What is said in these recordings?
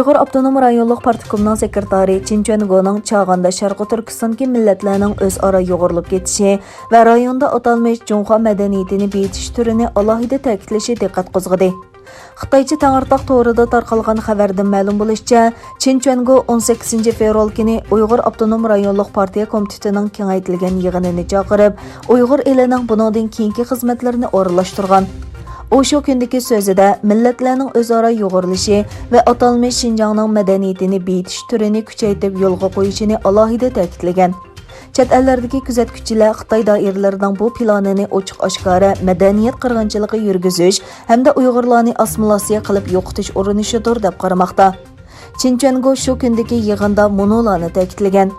Uyghur Abdunum rayonluq partikomining sekretari Chin Chuangoning chağında Sharqi Turkistondagi millatlarning o'zaro yo'g'rilib ketishi va rayonda atalmish Junxo madaniyatini betish turini alohida ta'kidlashi diqqat qo'zg'adi. Xitoycha Tangirtoq to'g'rida tarqalgan xabardan ma'lum bo'lishicha, Chin Chuango 18 fevral kuni Uyghur Abdunum rayonluq partiya komitetining kengaytirilgan yig'inini chaqirib, Uyg'ur elining buningdan keyingi xizmatlarini o'rinlashtirgan. O shu kundagi so'zida millatlarning o'zaro yo'g'irilishi va atalmish Xinjiangning madaniyatini betish turini kuchaytirib yo'lga qo'yishini alohida ta'kidlagan. Chet ellardagi kuzatuvchilar Xitoy doiralarining bu planini ochiq-oshkora madaniyat qirg'inchiligi yurgizish hamda Uyg'urlarni assimilyatsiya qilib yo'qotish urinishidir deb qaramoqda. Chin Chuango shu kundagi yig'inda monolarni ta'kidlagan.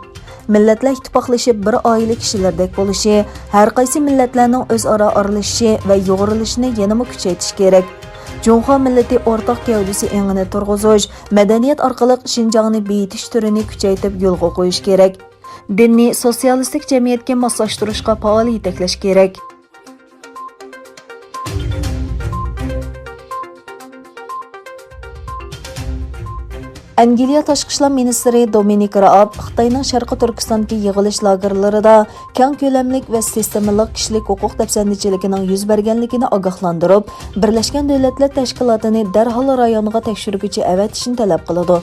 Millatlar ittifoqlashib bir oila kishilardek bo'lishi, har qaysi millatlarning o'zaro aralashishi va yo'g'rilishini yanada kuchaytirish kerak. Junxo millati o'rtaq gavdasi engini turg'izish, madaniyat orqali Xinjiangni betish turini kuchaytirib yo'lga qo'yish kerak. Dinni sotsialistik jamiyatga moslashtirishga faol yetaklash kerak. Angliya Tashqi ishlar ministri Dominic Raab Xitoyning Sharqi Turkistondagi yig'ilish lagerlarida keng ko'lamlik va sistemalik kishilik huquq dafsandichiligining yuz berganligini ogohlantirib, Birlashgan Davlatlar Tashkilotini darhol rayonga tekshiruvchi avatishni talab qiladi.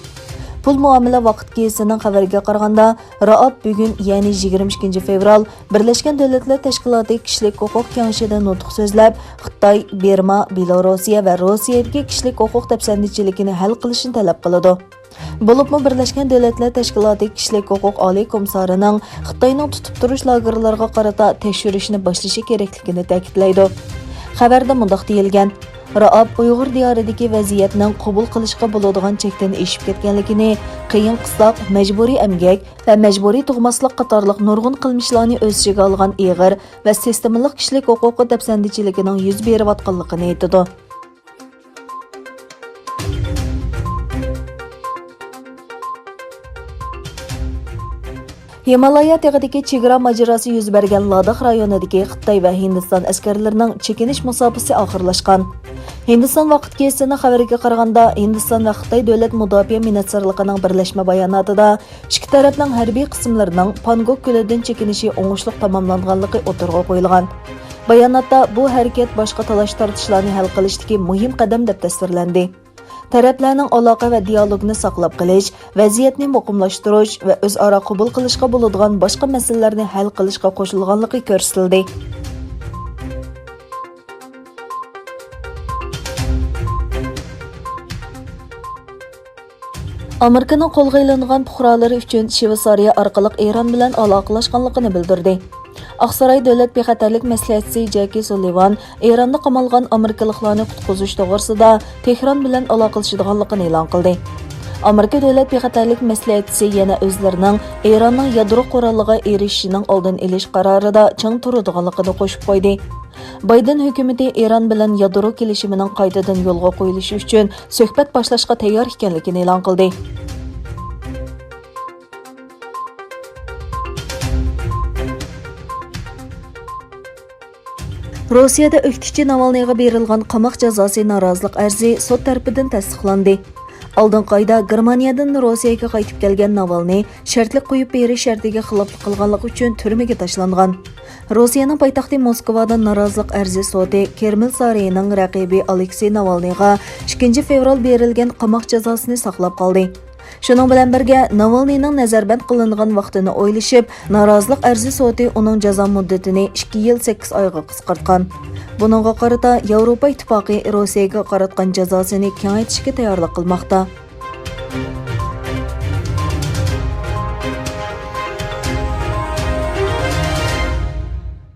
Pul muomala vaqt gezitining xabariga qaraganda, Raab bugun, ya'ni 22 fevral, Birlashgan Davlatlar Tashkiloti kishilik huquq kengashida nutq so'zlab, Xitoy, Birma, Belorussiya va Rossiyadagi kishilik huquq dafsandichiligini hal qilishni talab qiladi. Bo'libmi Birlashgan Davlatlar Tashkiloti kishilik huquq oliy komissarining Xitoyning tutib turish lagerlariga qarata tekshirishni boshlashi kerakligini ta'kidlaydi. Xabarda mundaq deyilgan: Raab Uyg'ur diyoridagi vaziyatning qabul qilishga bo'ladigan chekdan eshib ketganligini, qiyin qistoq, majburiy emgak va majburiy tug'maslik qatorliq nurg'un qilmishlarni o'z ichiga olgan ig'ir va sistemalik kishilik huquqi dafsandichiligining yuz berayotganligini aytadi. Himalaya tog'idagi chegara mojarosi yuz bergan Ladakh rayonidagi Xitoy va Hindiston askarlarining chekinish musobaqasi oxirlashgan. Hindiston vaqt gezitining xabariga qaraganda, Hindiston va Xitoy davlat mudofaa ministrligining birlashma bayonotida ikki tarafning harbiy qismlarining Pangok ko'lidan chekinishi o'ngishli tamomlanganligi o'tirg'a qo'yilgan. Bayonotda bu harakat boshqa talash-tortishlarni hal qilishdagi muhim qadam deb tasvirlandi. Taraflarning aloqa va dialogni saqlab qolish, vaziyatni muqimlashtirish va o'zaro qabul qilishga bo'ladigan boshqa masalalarni hal qilishga qo'shilganligi ko'rsatildi. Amerikaning qo'lga ilingan fuqarolari uchun Shveysariya orqali Eron bilan aloqalashganligini bildirdi. Aqsaray davlat bexatarlik maslahatchisi Jackie Sullivan Eronda qamalgan amerikaliklarni qutqizish to'g'risida Tehron bilan aloqalashadiganligini e'lon qildi. Amerika davlat bexatarlik maslahatchisi yana o'zlarining Eronning yadro quroliga erishishining oldini olish qarorida chang turadiganligini qo'shib qo'ydi. Bayden hukumati Eron bilan yadro kelishimining qaytadan yo'lga qo'yilishi uchun suhbat boshlashga tayyor ekanligini e'lon qildi. Rossiyada o'qituvchi Navalniyga berilgan qamoq jazosi norozilik arzi sud tarafidan tasdiqlandi. Oldingi oyda Germaniyadan Rossiyaga qaytib kelgan Navalniy shartli qo'yib berish shartiga xiloflik qilganligi uchun turmaga tashlangan. Rossiyaning poytaxti Moskvada norozilik arzi sudi Kreml sarayining raqibi Aleksey Navalniyga 2 fevral berilgan qamoq jazosini saqlab qoldi. Shuning bilan birga Navalniyning nazarband qilingan vaqtini o'ylashib, norozilik arzi sudi uning jazo muddatini 2 yil 8 oyga qisqartgan. Buningga qarata Yevropa Ittifoqi Rossiyaga qaratgan jazosini kengaytirishga tayyorlik qilmoqda.